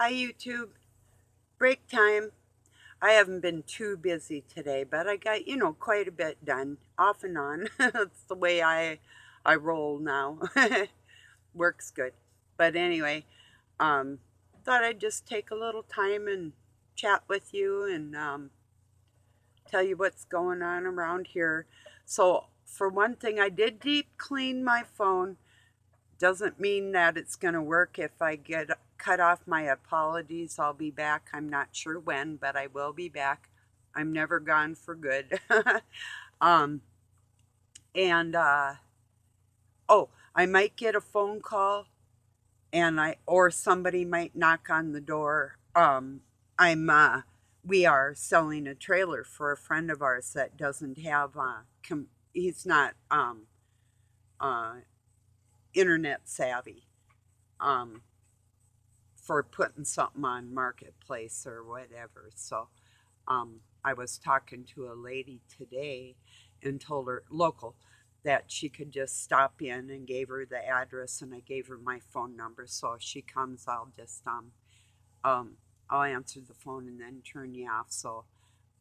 Hi YouTube, break time. I haven't been too busy today, but I got, quite a bit done off and on. That's the way I roll now. Works good. But anyway, um, thought I'd just take a little time and chat with you and tell you what's going on around here. So, for one thing, I did deep clean my phone. Doesn't mean that it's going to work if I get cut off. My apologies. I'll be back. I'm not sure when, but I will be back. I'm never gone for good. um, and oh, I might get a phone call, and or somebody might knock on the door. I'm we are selling a trailer for a friend of ours that doesn't have he's not uh internet savvy. Um, for putting something on marketplace or whatever. So I was talking to a lady today and told her local that she could just stop in, and gave her the address, and I gave her my phone number. So if she comes, I'll just um I'll answer the phone and then turn you off. So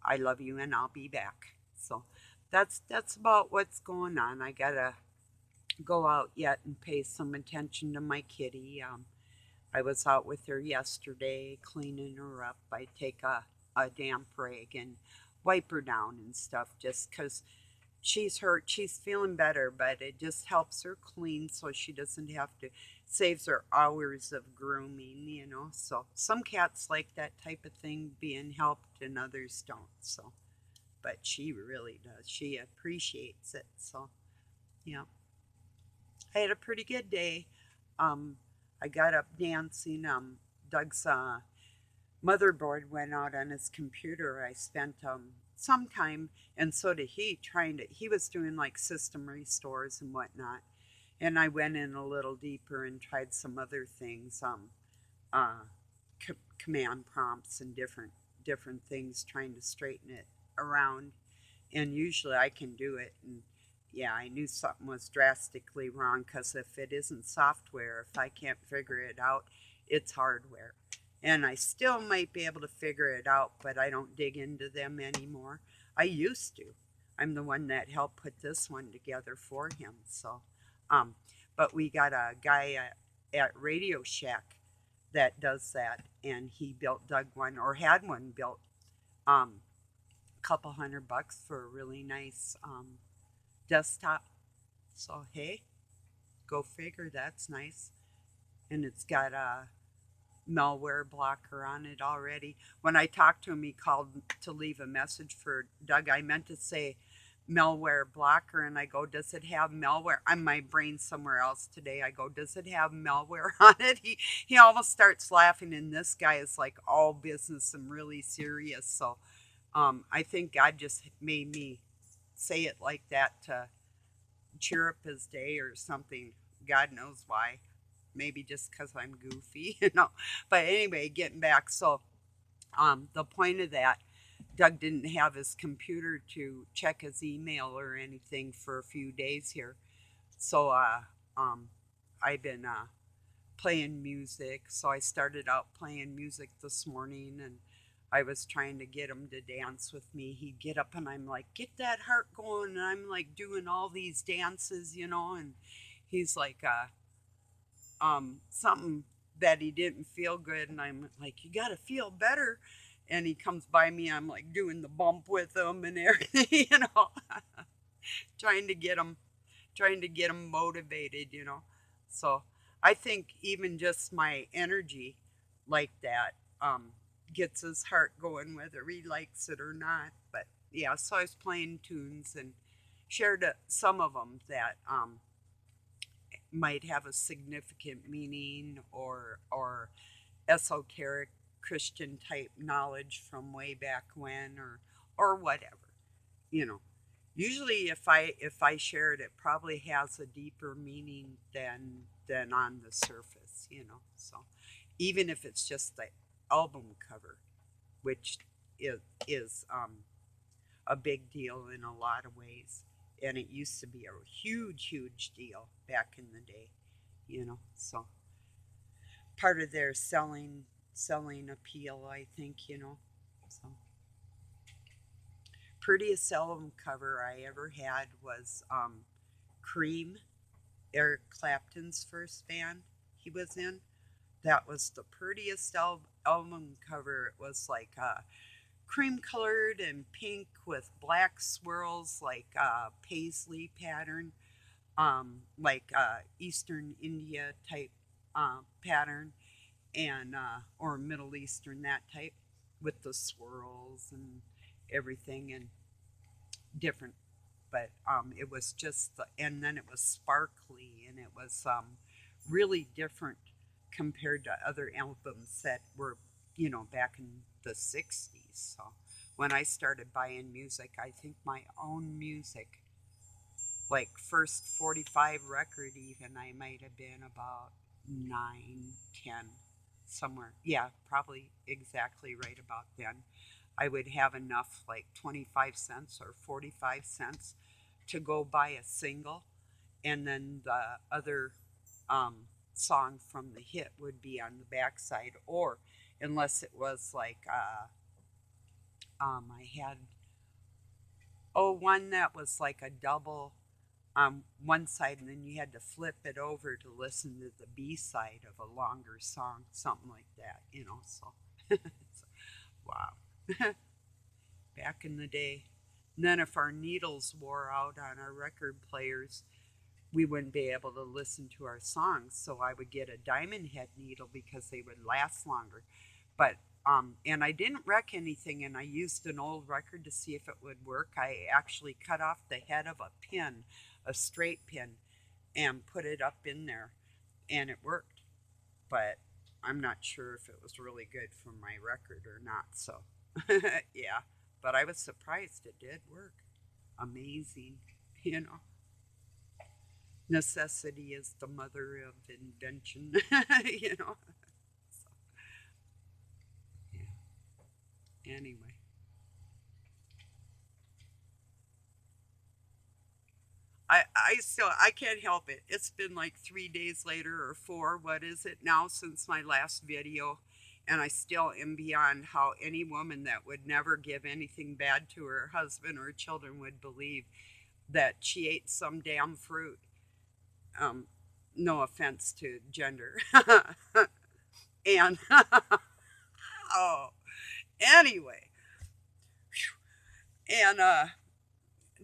I love you and I'll be back. So that's about what's going on. I gotta go out yet and pay some attention to my kitty. I was out with her yesterday cleaning her up. I take a damp rag and wipe her down and stuff just because she's hurt. She's feeling better, but it just helps her clean so she doesn't have to, saves her hours of grooming. So some cats like that type of thing being helped and others don't. So, but she really does. She appreciates it. So, yeah. I had a pretty good day. Um, I got up dancing. Doug's motherboard went out on his computer. I spent some time, and so did he, he was doing like system restores and whatnot. And I went in a little deeper and tried some other things, uh, command prompts and different things, trying to straighten it around. And usually I can do it. And yeah, I knew something was drastically wrong, because if it isn't software, if I can't figure it out, it's hardware. And I still might be able to figure it out, but I don't dig into them anymore. I used to. I'm the one that helped put this one together for him. So, um, but we got a guy at Radio Shack that does that, and he built Doug one, or had one built. Couple $100 for a really nice desktop. So hey, go figure. That's nice, and it's got a malware blocker on it already. When I talked to him, he called to leave a message for Doug. I meant to say malware blocker, and I go, does it have malware? I'm my brain somewhere else today. I go, does it have malware on it? He almost starts laughing, and this guy is like all business and really serious. So I think God just made me say it like that to cheer up his day or something. God knows why. Maybe just because I'm goofy. But anyway, getting back. So the point of that, Doug didn't have his computer to check his email or anything for a few days here. So um, I've been playing music. So I started out playing music this morning, and I was trying to get him to dance with me. He'd get up and I'm like, get that heart going. And I'm like doing all these dances. And he's like, something that he didn't feel good. And I'm like, you got to feel better. And he comes by me. I'm like doing the bump with him and everything. trying to get him, trying to get him motivated. So I think even just my energy like that, gets his heart going, whether he likes it or not. But yeah, so I was playing tunes and shared some of them that might have a significant meaning, or esoteric Christian type knowledge from way back when, or whatever. You know, Usually if I share it, it probably has a deeper meaning than on the surface. So even if it's just the album cover, which is a big deal in a lot of ways. And it used to be a huge, huge deal back in the day. So part of their selling selling appeal, I think, So, prettiest album cover I ever had was Cream, Eric Clapton's first band he was in. That was the prettiest album cover. It was like cream colored and pink with black swirls, like paisley pattern, like Eastern India type pattern, and or Middle Eastern, that type, with the swirls and everything, and different. But it was just and then it was sparkly, and it was really different compared to other albums that were, back in the 60s. So when I started buying music, I think my own music, like first 45 record, even, I might have been about 9, 10, somewhere. Yeah, probably exactly right about then. I would have enough, like 25 cents or 45 cents, to go buy a single, and then the other um, song from the hit would be on the backside, or unless it was like I had one that was like a double on one side, and then you had to flip it over to listen to the B side of a longer song, something like that. So, wow. Back in the day. And then if our needles wore out on our record players, we wouldn't be able to listen to our songs. So I would get a diamond head needle because they would last longer. But and I didn't wreck anything, and I used an old record to see if it would work. I actually cut off the head of a pin, a straight pin, and put it up in there, and it worked. But I'm not sure if it was really good for my record or not. So, yeah. But I was surprised it did work. Amazing, you know. Necessity is the mother of invention, you know. So, yeah. Anyway, I can't help it. It's been like 3 days later or four. What is it now since my last video? And I still am beyond how any woman that would never give anything bad to her husband or children would believe that she ate some damn fruit. Um, no offense to gender. And oh, anyway, and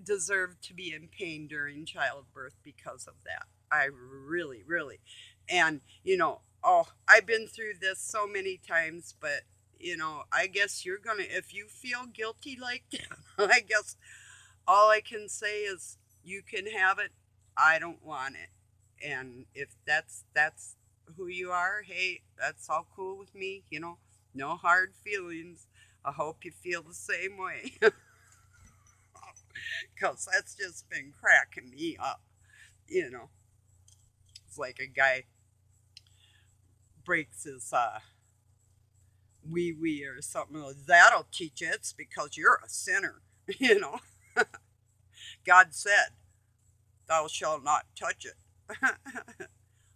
deserved to be in pain during childbirth because of that. I really, really, and oh, I've been through this so many times, but I guess you're gonna, if you feel guilty like that, I guess all I can say is you can have it. I don't want it. And if that's who you are, hey, that's all cool with me, No hard feelings. I hope you feel the same way. Cause that's just been cracking me up, you know. It's like a guy breaks his wee wee or something. That'll teach you. It's because you're a sinner, you know. God said, "Thou shalt not touch it."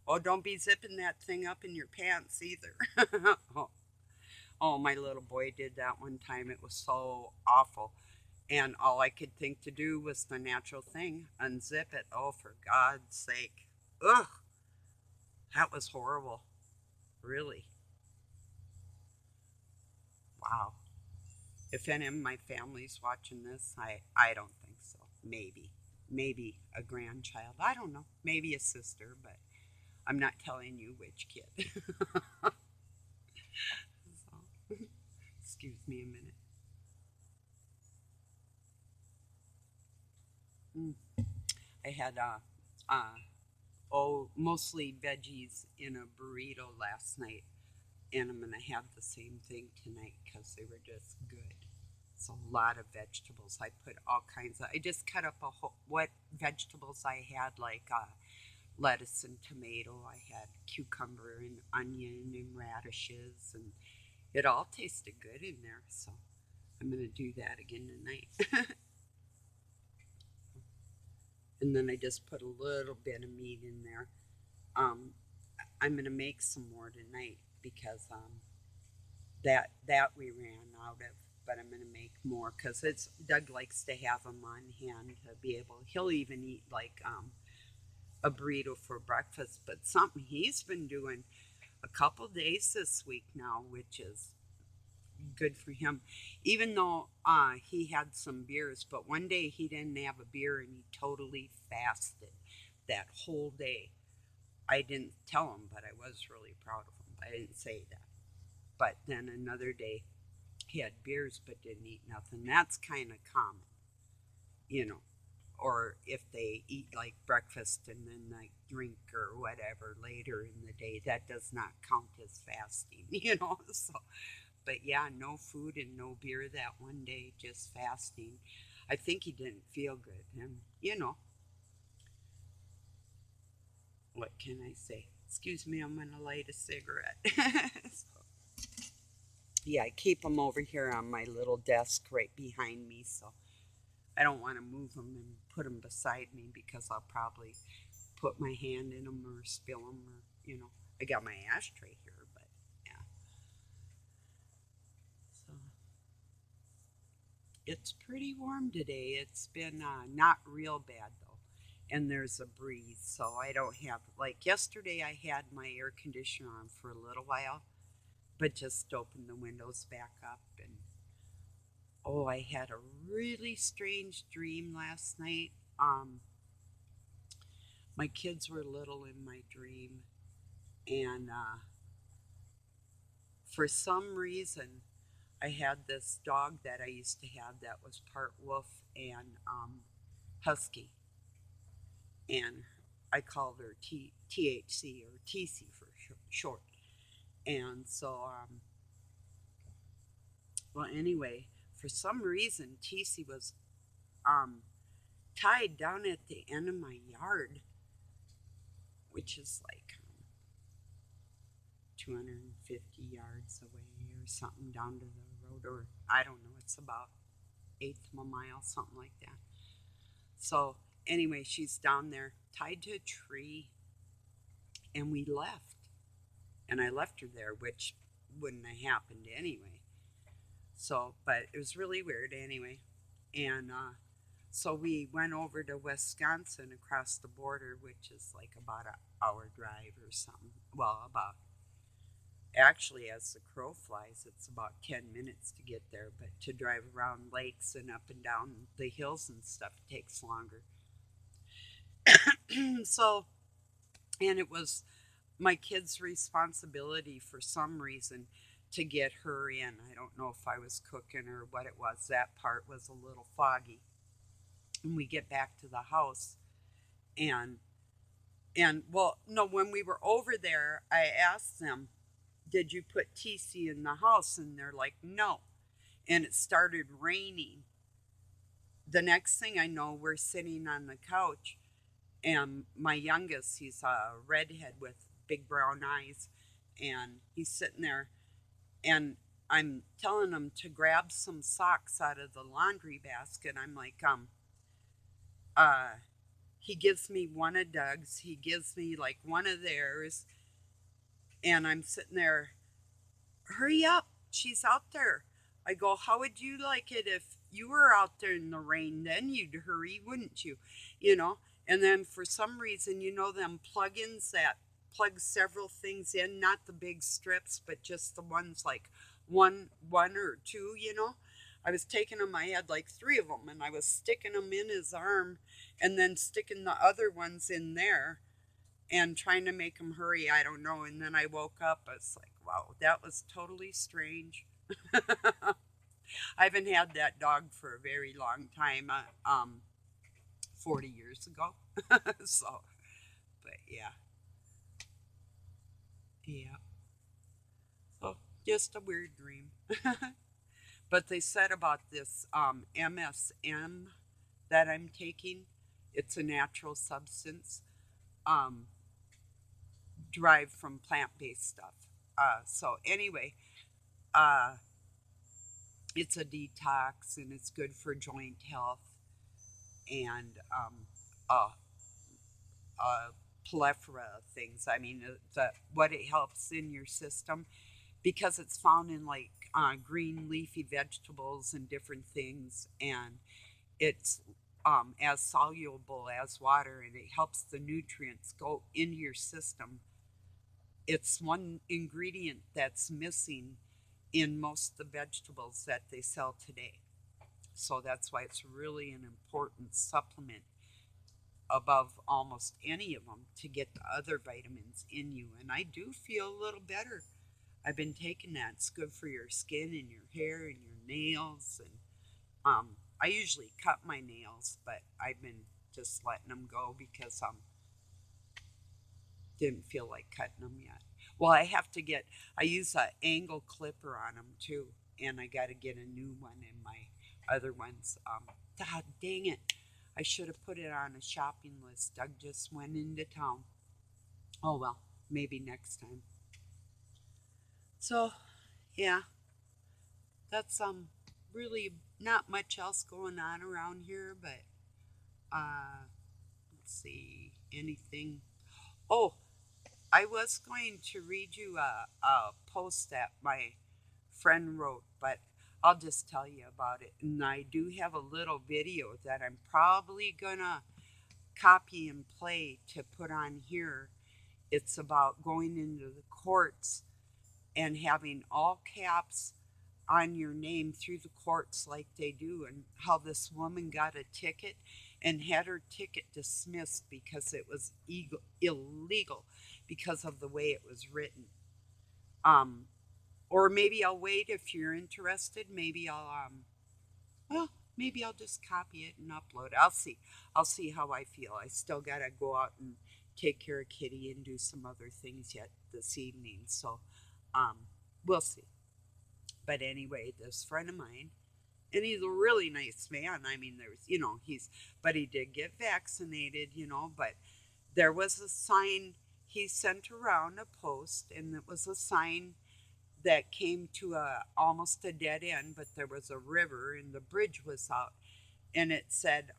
Oh, don't be zipping that thing up in your pants either. Oh. Oh, my little boy did that one time. It was so awful. And all I could think to do was the natural thing, unzip it. Oh, for God's sake. Ugh, that was horrible. Really. Wow. If any of my family's watching this, I don't think so. Maybe. Maybe a grandchild. I don't know. Maybe a sister, but I'm not telling you which kid. So, excuse me a minute. Mm. I had mostly veggies in a burrito last night, and I'm gonna have the same thing tonight because they were just good. It's a lot of vegetables. I put all kinds of. I just cut up what vegetables I had, like lettuce and tomato. I had cucumber and onion and radishes, and it all tasted good in there. So I'm gonna do that again tonight. And then I just put a little bit of meat in there. Um, I'm gonna make some more tonight because That we ran out of, but I'm gonna make more because it's Doug likes to have them on hand to be able. He'll even eat like a burrito for breakfast, but something he's been doing a couple days this week now, which is good for him. Even though he had some beers, but one day he didn't have a beer and he totally fasted that whole day. I didn't tell him, but I was really proud of him. I didn't say that. But then another day he had beers but didn't eat nothing. That's kind of common, you know. Or if they eat like breakfast and then like drink or whatever later in the day, that does not count as fasting, you know. So, but yeah, no food and no beer that one day, just fasting. I think he didn't feel good, and you know, what can I say? Excuse me, I'm gonna light a cigarette. So, yeah, I keep them over here on my little desk right behind me, so I don't want to move them and put them beside me because I'll probably put my hand in them or spill them, or you know, I got my ashtray here, but yeah. So it's pretty warm today. It's been not real bad though, and there's a breeze, so I don't have like yesterday. I had my air conditioner on for a little while, but just opened the windows back up and oh, I had a really strange dream last night. My kids were little in my dream, and for some reason, I had this dog that I used to have that was part wolf and husky, and I called her THC or TC for short. And so, well, anyway, for some reason, TC was um, tied down at the end of my yard, which is like 250 yards away or something down to the road, or I don't know, it's about eighth of a mile, something like that. So anyway, she's down there tied to a tree, and we left, and I left her there, which wouldn't have happened anyway. So, but it was really weird anyway, and so we went over to Wisconsin across the border, which is like about an hour drive or something. Well, about actually, as the crow flies, it's about 10 minutes to get there, but to drive around lakes and up and down the hills and stuff takes longer. So, and it was my kid's responsibility for some reason to get her in. I don't know if I was cooking or what it was. That part was a little foggy. And we get back to the house and well, no, when we were over there, I asked them, "Did you put TC in the house?" And they're like, "No." And it started raining. The next thing I know, we're sitting on the couch, and my youngest, he's a redhead with big brown eyes, and he's sitting there, and I'm telling him to grab some socks out of the laundry basket. I'm like, uh, he gives me one of Doug's, he gives me like one of theirs, and I'm sitting there, hurry up, she's out there. I go, how would you like it if you were out there in the rain? Then you'd hurry, wouldn't you? You know? And then for some reason, you know, them plugins that plug several things in, not the big strips, but just the ones like one or two, you know? I was taking them, I had like three of them, and I was sticking them in his arm and then sticking the other ones in there and trying to make him hurry. I don't know. And then I woke up. I was like, wow, that was totally strange. I haven't had that dog for a very long time, 40 years ago. So, but yeah, yeah. So, just a weird dream. But they said about this MSM that I'm taking, it's a natural substance um, derived from plant based stuff. So, anyway, uh, it's a detox and it's good for joint health and a, a plethora of things. I mean, what it helps in your system because it's found in like green leafy vegetables and different things, and it's as soluble as water, and it helps the nutrients go into your system. It's one ingredient that's missing in most of the vegetables that they sell today. So that's why it's really an important supplement above almost any of them to get the other vitamins in you. And I do feel a little better. I've been taking that. It's good for your skin and your hair and your nails. And I usually cut my nails, but I've been just letting them go because didn't feel like cutting them yet. Well, I use an angle clipper on them too, and I got to get a new one in my other ones. God dang it. I should have put it on a shopping list. Doug just went into town. Oh well, maybe next time. So, yeah, that's really not much else going on around here, but let's see, anything. Oh, I was going to read you a post that my friend wrote, but I'll just tell you about it. And I do have a little video that I'm probably gonna copy and play to put on here. It's about going into the courts and having all caps on your name through the courts like they do, and how this woman got a ticket and had her ticket dismissed because it was illegal because of the way it was written. Um, or maybe I'll wait if you're interested. Well, maybe I'll just copy it and upload it. I'll see. I'll see how I feel. I still gotta go out and take care of Kitty and do some other things yet this evening. So, um, we'll see. But anyway, this friend of mine, and he's a really nice man. I mean, but he did get vaccinated, but there was a sign he sent around a post, and it was a sign that came to almost a dead end, but there was a river and the bridge was out, and it said,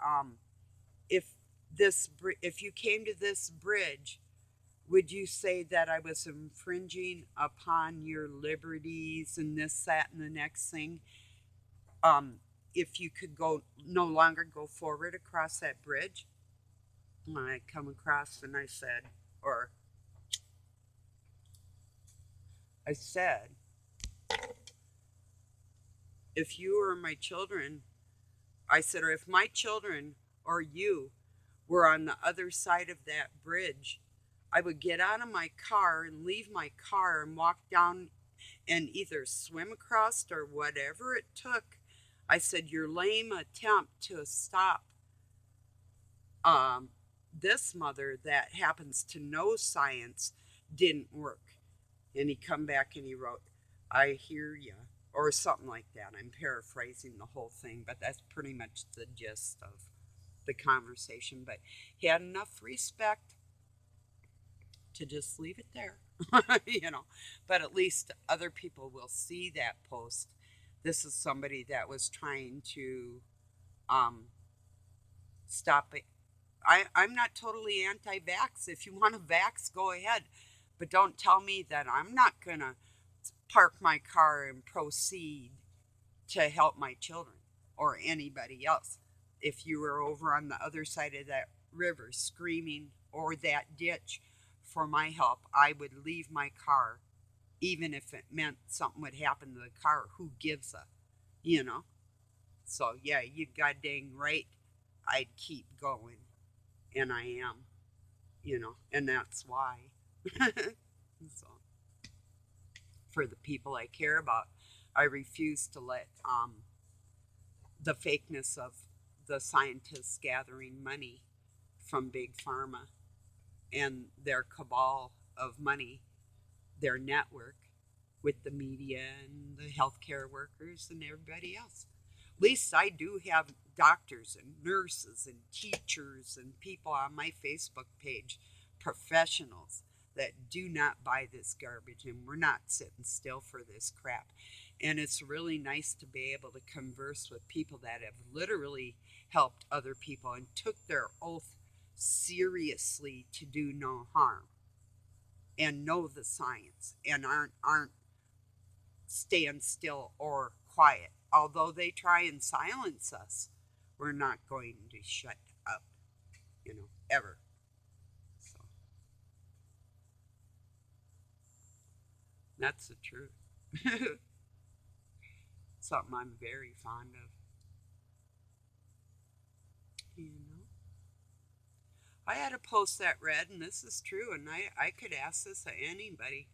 if if you came to this bridge, would you say that I was infringing upon your liberties and this, that, and the next thing? Um, if you could no longer go forward across that bridge? And I come across and or I said, if you or my children, I said, or if my children or you were on the other side of that bridge, I would get out of my car and leave my car and walk down and either swim across or whatever it took. I said, your lame attempt to stop um, this mother that happens to know science didn't work. And he come back and he wrote, I hear ya, or something like that. I'm paraphrasing the whole thing, but that's pretty much the gist of the conversation. But he had enough respect to just leave it there, But at least other people will see that post. This is somebody that was trying to um, stop it. I'm not totally anti-vax. If you want to vax, go ahead. But don't tell me that I'm not going to park my car and proceed to help my children or anybody else. If you were over on the other side of that river screaming, or that ditch, for my help, I would leave my car, even if it meant something would happen to the car. Who gives a, you know? So, yeah, you god dang right, I'd keep going. And I am, and that's why. So, for the people I care about, I refuse to let the fakeness of the scientists gathering money from Big Pharma and their cabal of money, their network with the media and the healthcare workers and everybody else. At least I do have doctors and nurses and teachers and people on my Facebook page, professionals that do not buy this garbage, and we're not sitting still for this crap. And it's really nice to be able to converse with people that have literally helped other people and took their oath seriously to do no harm and know the science and aren't stand still or quiet. Although they try and silence us, we're not going to shut up, ever. So that's the truth. Something I'm very fond of, you know. I had a post that read, and this is true, and I could ask this of anybody.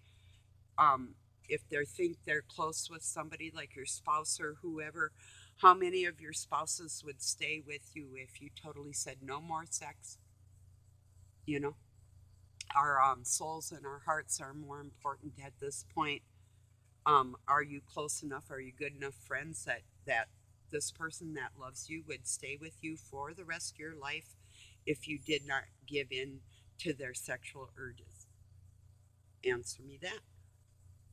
Um, if they think they're close with somebody like your spouse or whoever, how many of your spouses would stay with you if you totally said no more sex? You know, our souls and our hearts are more important at this point. Are you close enough? Are you good enough friends that this person that loves you would stay with you for the rest of your life if you did not give in to their sexual urges? Answer me that.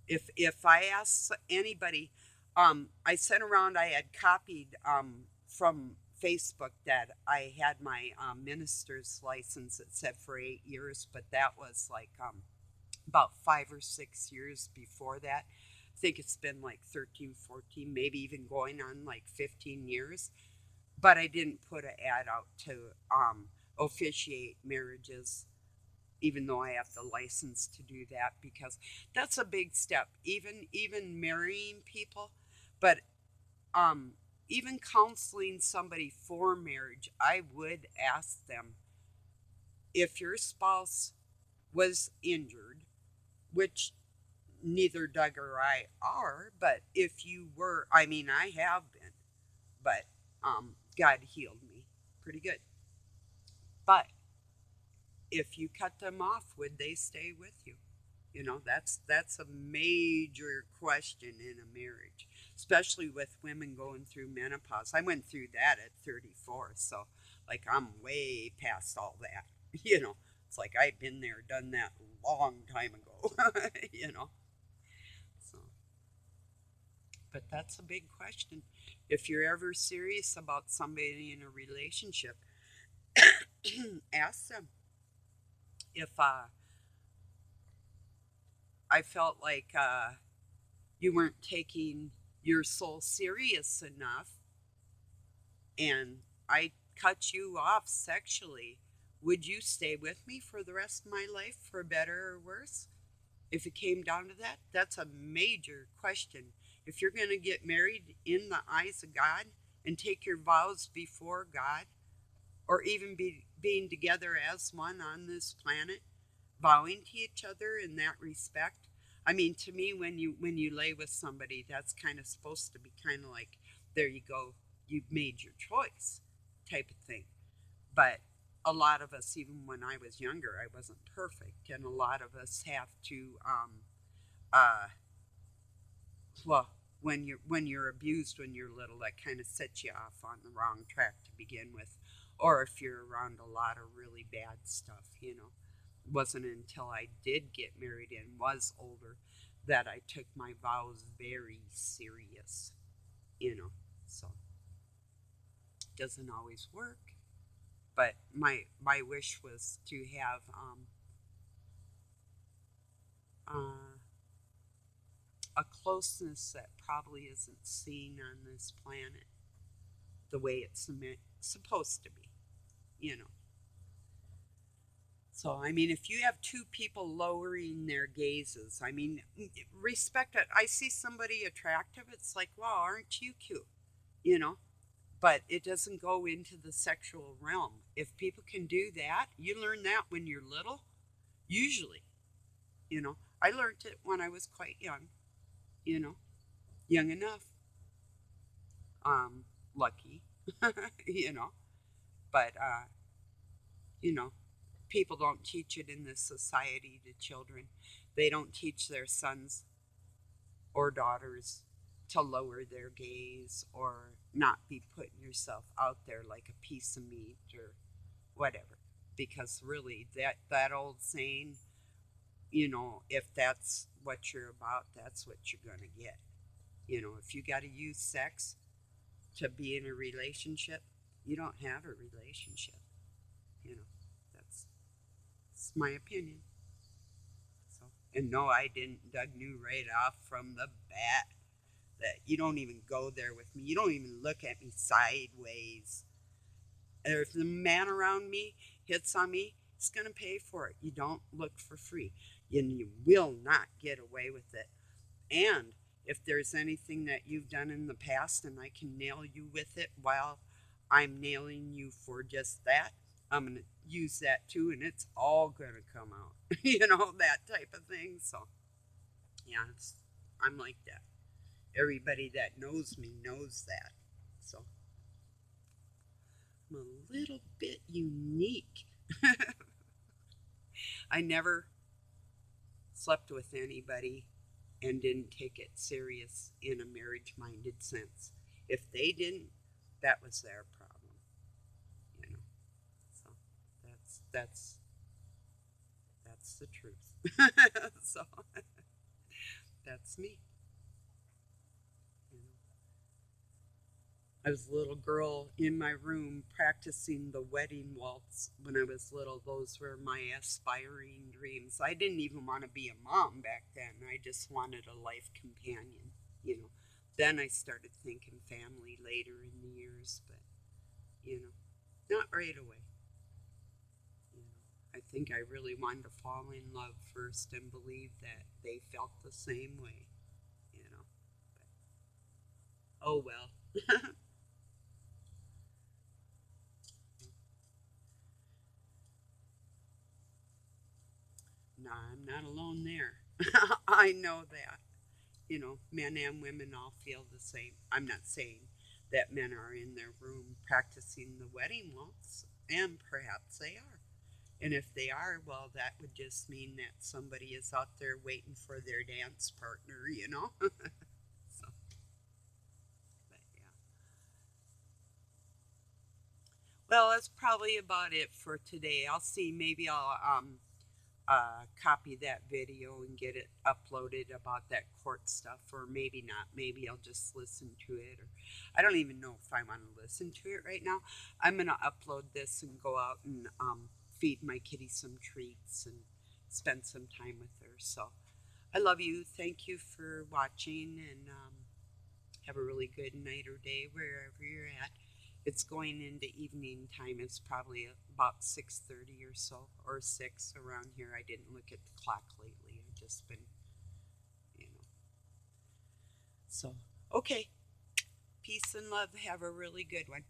If I ask anybody, I sent around. I had copied from Facebook that I had my minister's license. It said for 8 years, but that was like about 5 or 6 years before that. I think it's been like 13, 14, maybe even going on like 15 years. But I didn't put an ad out to officiate marriages, even though I have the license to do that, because that's a big step. Even marrying people, but um, even counseling somebody for marriage, I would ask them if your spouse was injured, which neither Doug or I are, but if you were, I mean, I have been, but God healed me pretty good. But if you cut them off, would they stay with you? That's a major question in a marriage, especially with women going through menopause. I went through that at 34, so like I'm way past all that. It's like I've been there, done that a long time ago. you know. So, but that's a big question. If you're ever serious about somebody in a relationship, ask them if I felt like you weren't taking your soul serious enough and I cut you off sexually, would you stay with me for the rest of my life, for better or worse? If it came down to that, that's a major question. If you're going to get married in the eyes of God and take your vows before God, or even being together as one on this planet, vowing to each other in that respect. I mean, to me, when you lay with somebody, that's kind of supposed to be kind of like, there you go, you've made your choice, type of thing. But a lot of us, even when I was younger, I wasn't perfect, and a lot of us have to, uh, well, when you're abused when you're little, that kind of sets you off on the wrong track to begin with, or if you're around a lot of really bad stuff. It wasn't until I did get married and was older that I took my vows very serious, you know. So it doesn't always work, but my wish was to have uh, a closeness that probably isn't seen on this planet the way it's supposed to be, you know. So, I mean, if you have two people lowering their gazes, I mean, respect it. I see somebody attractive, it's like, wow, aren't you cute? You know, but it doesn't go into the sexual realm. If people can do that, you learn that when you're little, usually. I learned it when I was quite young, you know, young enough, lucky, you know, but, you know, people don't teach it in this society to children. They don't teach their sons or daughters to lower their gaze or not be putting yourself out there like a piece of meat or whatever. Because really, that old saying, if that's what you're about, that's what you're going to get. If you got to use sex to be in a relationship, you don't have a relationship. You know, that's my opinion. So And no, I didn't. Doug knew right off from the bat that you don't even go there with me. You don't even look at me sideways. And if the man around me hits on me, he's going to pay for it. You don't look for free. And you will not get away with it. And if there's anything that you've done in the past and I can nail you with it while I'm nailing you for just that, I'm going to use that too, and it's all going to come out. That type of thing. So, yeah, I'm like that. Everybody that knows me knows that. So, I'm a little bit unique. I never slept with anybody and didn't take it serious in a marriage minded sense. If they didn't, that was their problem, you know. So that's the truth. So that's me. You know. I was a little girl in my room practicing the wedding waltz when I was little. Those were my aspiring dreams. I didn't even want to be a mom back then. I just wanted a life companion. Then I started thinking family later in the years, but, not right away. I think I really wanted to fall in love first and believe that they felt the same way, you know. But, oh well. No, I'm not alone there. I know that. Men and women all feel the same. I'm not saying that men are in their room practicing the wedding waltz, and perhaps they are. And if they are, well, that would just mean that somebody is out there waiting for their dance partner. So, but yeah. Well, that's probably about it for today. I'll see. Maybe I'll copy that video and get it uploaded about that court stuff, or maybe not. Maybe I'll just listen to it, or I don't even know if I want to listen to it right now. I'm gonna upload this and go out and feed my kitty some treats and spend some time with her. So I love you. Thank you for watching, and have a really good night or day wherever you're at. It's going into evening time. It's probably about 6:30 or so, or 6 around here. I didn't look at the clock lately. I've just been, you know. So, okay. Peace and love. Have a really good one.